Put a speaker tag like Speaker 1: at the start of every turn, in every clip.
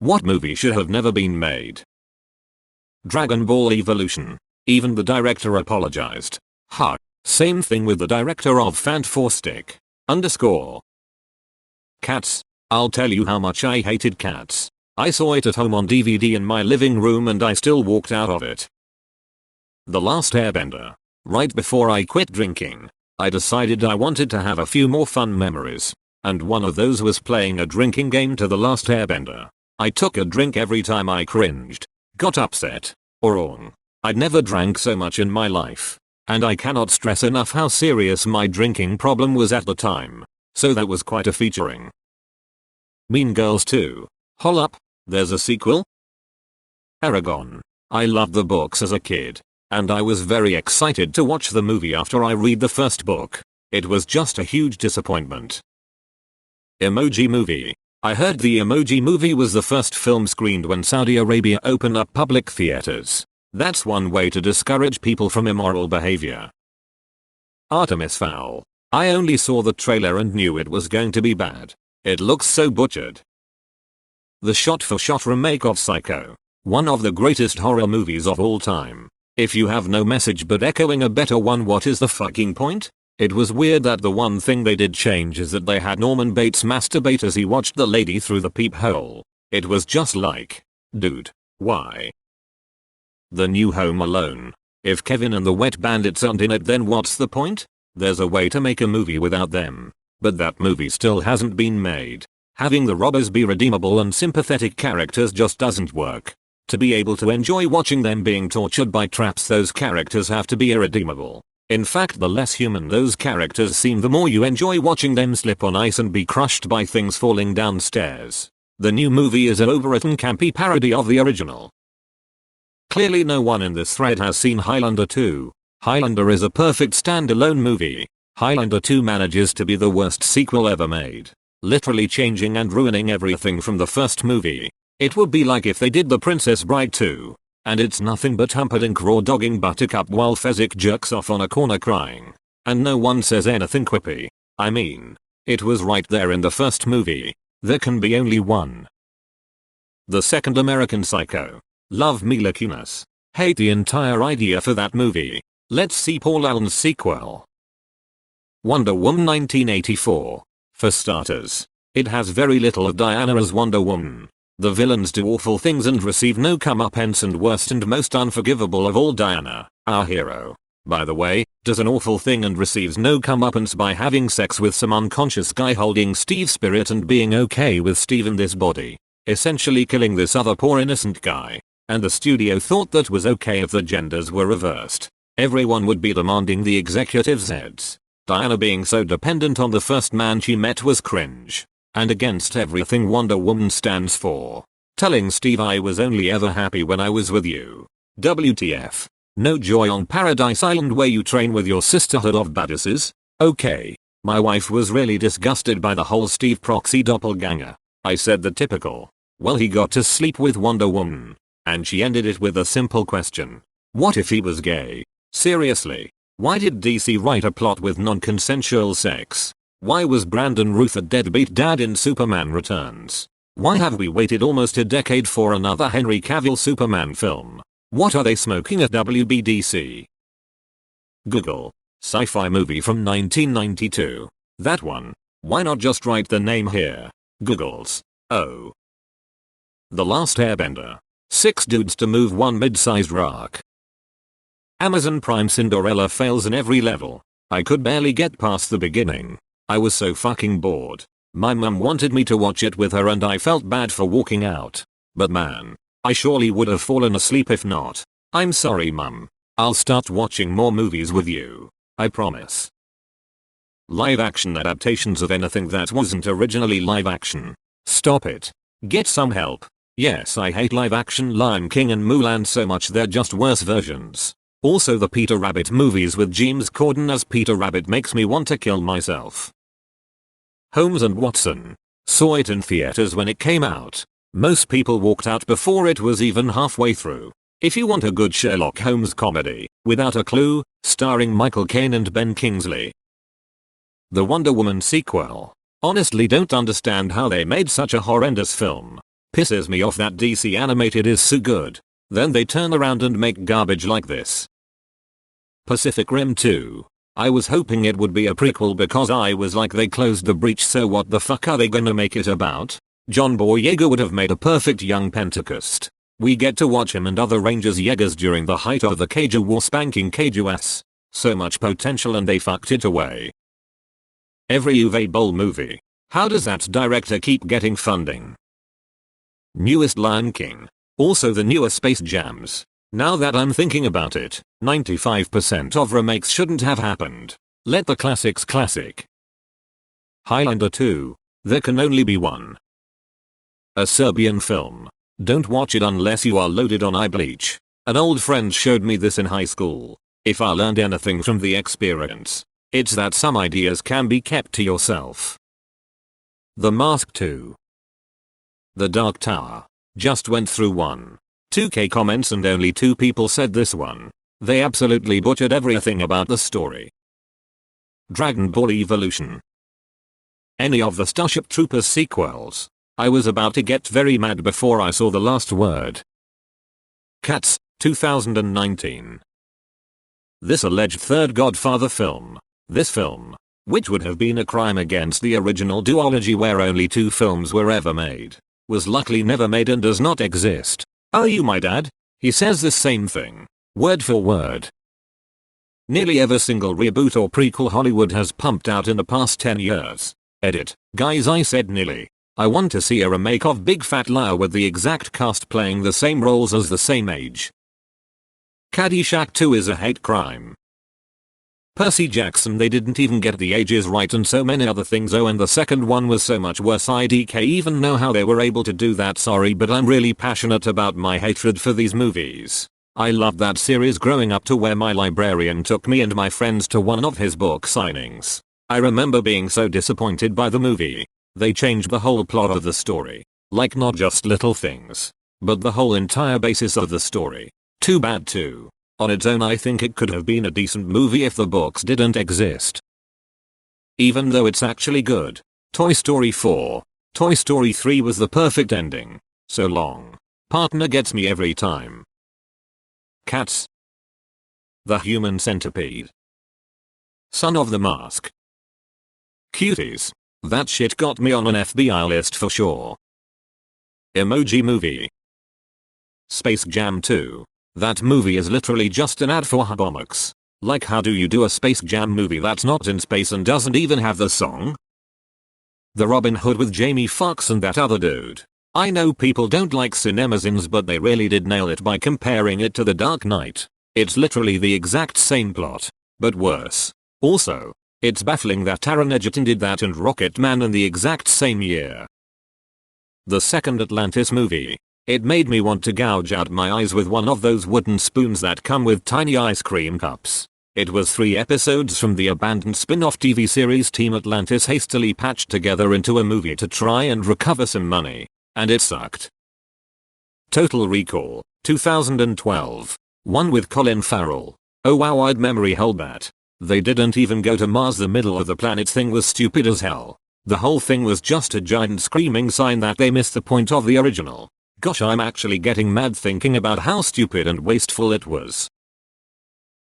Speaker 1: What movie should have never been made? Dragon Ball Evolution. Even the director apologized. Ha. Same thing with the director of Fant4stick. _ Cats. I'll tell you how much I hated Cats. I saw it at home on DVD in my living room and I still walked out of it. The Last Airbender. Right before I quit drinking, I decided I wanted to have a few more fun memories. And one of those was playing a drinking game to The Last Airbender. I took a drink every time I cringed, got upset, or wrong. I'd never drank so much in my life. And I cannot stress enough how serious my drinking problem was at the time. So that was quite a featuring. Mean Girls 2. Hol up, there's a sequel? Aragon. I loved the books as a kid. And I was very excited to watch the movie after I read the first book. It was just a huge disappointment. Emoji Movie. I heard the Emoji Movie was the first film screened when Saudi Arabia opened up public theaters. That's one way to discourage people from immoral behavior. Artemis Fowl. I only saw the trailer and knew it was going to be bad. It looks so butchered. The shot-for-shot remake of Psycho. One of the greatest horror movies of all time. If you have no message but echoing a better one, what is the fucking point? It was weird that the one thing they did change is that they had Norman Bates masturbate as he watched the lady through the peephole. It was just like, dude, why? The new Home Alone. If Kevin and the Wet Bandits aren't in it, then what's the point? There's a way to make a movie without them. But that movie still hasn't been made. Having the robbers be redeemable and sympathetic characters just doesn't work. To be able to enjoy watching them being tortured by traps, those characters have to be irredeemable. In fact, the less human those characters seem, the more you enjoy watching them slip on ice and be crushed by things falling downstairs. The new movie is an overwritten campy parody of the original. Clearly no one in this thread has seen Highlander 2. Highlander is a perfect standalone movie. Highlander 2 manages to be the worst sequel ever made. Literally changing and ruining everything from the first movie. It would be like if they did The Princess Bride 2. And it's nothing but Humperdinck raw dogging Buttercup while Fezzik jerks off on a corner crying. And no one says anything quippy. I mean, it was right there in the first movie. There can be only one. The second American Psycho. Love Mila Kunis. Hate the entire idea for that movie. Let's see Paul Allen's sequel. Wonder Woman 1984. For starters, it has very little of Diana as Wonder Woman. The villains do awful things and receive no comeuppance, and worst and most unforgivable of all, Diana, our hero, by the way, does an awful thing and receives no comeuppance by having sex with some unconscious guy holding Steve's spirit and being okay with Steve in this body, essentially killing this other poor innocent guy. And the studio thought that was okay if the genders were reversed. Everyone would be demanding the executives' heads. Diana being so dependent on the first man she met was cringe. And against everything Wonder Woman stands for. Telling Steve I was only ever happy when I was with you. WTF. No joy on Paradise Island where you train with your sisterhood of badasses? Okay. My wife was really disgusted by the whole Steve proxy doppelganger. I said the typical, well, he got to sleep with Wonder Woman. And she ended it with a simple question. What if he was gay? Seriously. Why did DC write a plot with non-consensual sex? Why was Brandon Routh a deadbeat dad in Superman Returns? Why have we waited almost a decade for another Henry Cavill Superman film? What are they smoking at WBDC? Google. Sci-fi movie from 1992. That one. Why not just write the name here? Googles. Oh. The Last Airbender. 6 dudes to move one mid-sized rock. Amazon Prime. Cinderella fails in every level. I could barely get past the beginning. I was so fucking bored. My mum wanted me to watch it with her and I felt bad for walking out. But man, I surely would have fallen asleep if not. I'm sorry, mum. I'll start watching more movies with you. I promise. Live action adaptations of anything that wasn't originally live action. Stop it. Get some help. Yes, I hate live action Lion King and Mulan so much, they're just worse versions. Also the Peter Rabbit movies with James Corden as Peter Rabbit makes me want to kill myself. Holmes and Watson. Saw it in theaters when it came out. Most people walked out before it was even halfway through. If you want a good Sherlock Holmes comedy, without a clue, starring Michael Caine and Ben Kingsley. The Wonder Woman sequel. Honestly don't understand how they made such a horrendous film. Pisses me off that DC animated is so good. Then they turn around and make garbage like this. Pacific Rim 2. I was hoping it would be a prequel because I was like, they closed the breach, so what the fuck are they gonna make it about? John Boyega would have made a perfect young Pentecost. We get to watch him and other Rangers Jaegers during the height of the Kaiju War spanking Kaiju ass. So much potential and they fucked it away. Every Uwe Boll movie. How does that director keep getting funding? Newest Lion King. Also the newer Space Jams. Now that I'm thinking about it, 95% of remakes shouldn't have happened. Let the classics classic. Highlander 2. There can only be one. A Serbian film. Don't watch it unless you are loaded on eye bleach. An old friend showed me this in high school. If I learned anything from the experience, it's that some ideas can be kept to yourself. The Mask 2. The Dark Tower. Just went through 2K comments and only 2 people said this one. They absolutely butchered everything about the story. Dragon Ball Evolution. Any of the Starship Troopers sequels. I was about to get very mad before I saw the last word. Cats, 2019. This alleged third Godfather film. This film, which would have been a crime against the original duology where only 2 films were ever made, was luckily never made and does not exist. Are you my dad? He says the same thing, word for word. Nearly every single reboot or prequel Hollywood has pumped out in the past 10 years. Edit. Guys, I said nearly. I want to see a remake of Big Fat Liar with the exact cast playing the same roles as the same age. Caddyshack 2 is a hate crime. Percy Jackson, they didn't even get the ages right and so many other things. Oh, and the second one was so much worse. I don't even know how they were able to do that. Sorry, but I'm really passionate about my hatred for these movies. I loved that series growing up to where my librarian took me and my friends to one of his book signings. I remember being so disappointed by the movie. They changed the whole plot of the story. Like not just little things, but the whole entire basis of the story. Too bad too. On its own I think it could have been a decent movie if the books didn't exist. Even though it's actually good. Toy Story 4. Toy Story 3 was the perfect ending. So long. Partner gets me every time. Cats. The Human Centipede. Son of the Mask. Cuties. That shit got me on an FBI list for sure. Emoji Movie. Space Jam 2. That movie is literally just an ad for Habomox. Like, how do you do a Space Jam movie that's not in space and doesn't even have the song? The Robin Hood with Jamie Foxx and that other dude. I know people don't like cinemasins, but they really did nail it by comparing it to The Dark Knight. It's literally the exact same plot, but worse. Also, it's baffling that Taron Egerton did that and Rocketman in the exact same year. The second Atlantis movie. It made me want to gouge out my eyes with one of those wooden spoons that come with tiny ice cream cups. It was 3 episodes from the abandoned spin-off TV series Team Atlantis hastily patched together into a movie to try and recover some money. And it sucked. Total Recall, 2012. One with Colin Farrell. Oh wow, I'd memory hold that. They didn't even go to Mars. The middle of the planet thing was stupid as hell. The whole thing was just a giant screaming sign that they missed the point of the original. Gosh, I'm actually getting mad thinking about how stupid and wasteful it was.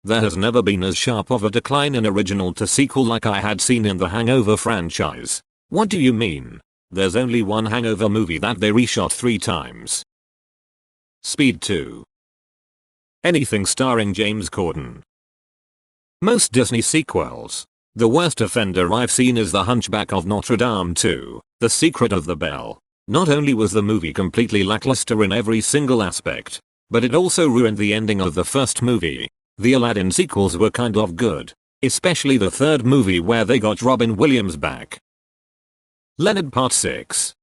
Speaker 1: There has never been as sharp of a decline in original to sequel like I had seen in the Hangover franchise. What do you mean? There's only one Hangover movie that they reshot 3 times. Speed 2. Anything starring James Corden. Most Disney sequels. The worst offender I've seen is The Hunchback of Notre Dame 2, The Secret of the Bell. Not only was the movie completely lackluster in every single aspect, but it also ruined the ending of the first movie. The Aladdin sequels were kind of good, especially the third movie where they got Robin Williams back. Leonard Part 6.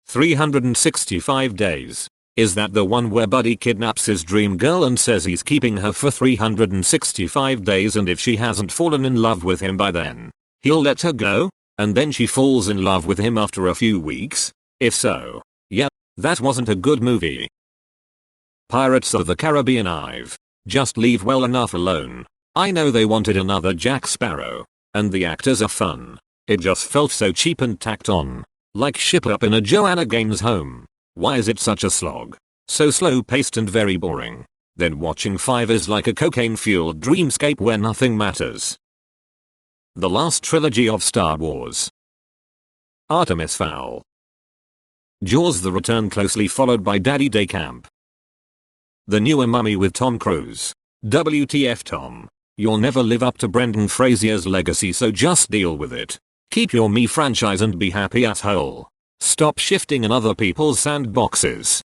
Speaker 1: 365 Days. Is that the one where Buddy kidnaps his dream girl and says he's keeping her for 365 days and if she hasn't fallen in love with him by then, he'll let her go? And then she falls in love with him after a few weeks? If so, yeah, that wasn't a good movie. Pirates of the Caribbean. I've just leave well enough alone. I know they wanted another Jack Sparrow, and the actors are fun. It just felt so cheap and tacked on. Like ship up in a Joanna Gaines home. Why is it such a slog? So slow paced and very boring. Then watching 5 is like a cocaine fueled dreamscape where nothing matters. The last trilogy of Star Wars. Artemis Fowl. Jaws: The Return closely followed by Daddy Day Camp. The newer Mummy with Tom Cruise. WTF Tom. You'll never live up to Brendan Fraser's legacy, so just deal with it. Keep your Me franchise and be happy asshole. Stop shifting in other people's sandboxes.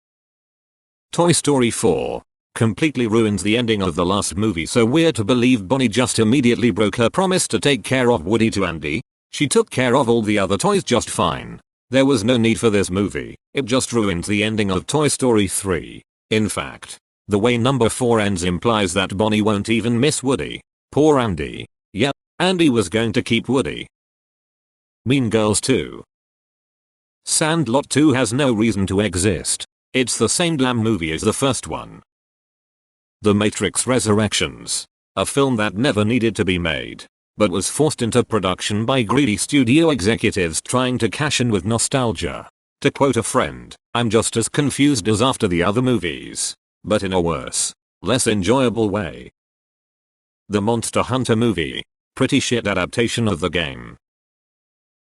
Speaker 1: Toy Story 4. Completely ruins the ending of the last movie. So weird to believe Bonnie just immediately broke her promise to take care of Woody to Andy. She took care of all the other toys just fine. There was no need for this movie. It just ruins the ending of Toy Story 3. In fact, the way number 4 ends implies that Bonnie won't even miss Woody. Poor Andy. Yep, Andy was going to keep Woody. Mean Girls 2. Sandlot 2 has no reason to exist. It's the same damn movie as the first one. The Matrix Resurrections. A film that never needed to be made, but was forced into production by greedy studio executives trying to cash in with nostalgia. To quote a friend, I'm just as confused as after the other movies, but in a worse, less enjoyable way. The Monster Hunter movie. Pretty shit adaptation of the game.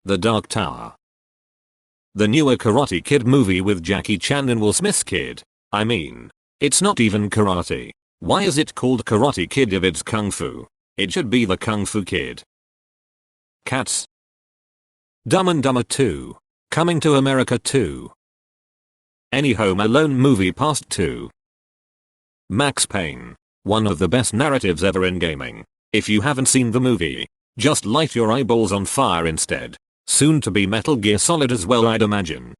Speaker 1: The Dark Tower. The newer Karate Kid movie with Jackie Chan and Will Smith's kid. I mean, it's not even karate. Why is it called Karate Kid if it's Kung Fu? It should be the Kung Fu Kid. Cats. Dumb and Dumber 2. Coming to America 2. Any Home Alone movie past 2. Max Payne. One of the best narratives ever in gaming. If you haven't seen the movie, just light your eyeballs on fire instead. Soon to be Metal Gear Solid as well, I'd imagine.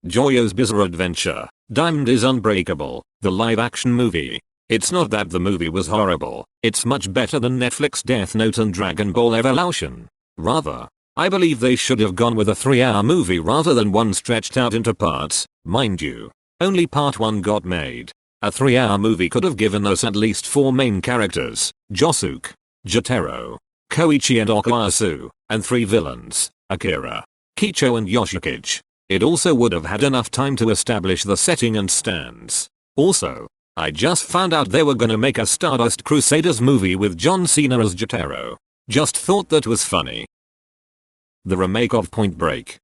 Speaker 1: JoJo's Bizarre Adventure. Diamond is Unbreakable, the live action movie. It's not that the movie was horrible, it's much better than Netflix Death Note and Dragon Ball Evolution. Rather, I believe they should have gone with a 3-hour movie rather than one stretched out into parts. Mind you, only part 1 got made. A 3-hour movie could have given us at least 4 main characters, Josuke, Jotaro, Koichi and Okuyasu, and 3 villains, Akira, Kicho and Yoshikage. It also would have had enough time to establish the setting and stance. Also, I just found out they were gonna make a Stardust Crusaders movie with John Cena as Jotaro. Just thought that was funny. The remake of Point Break.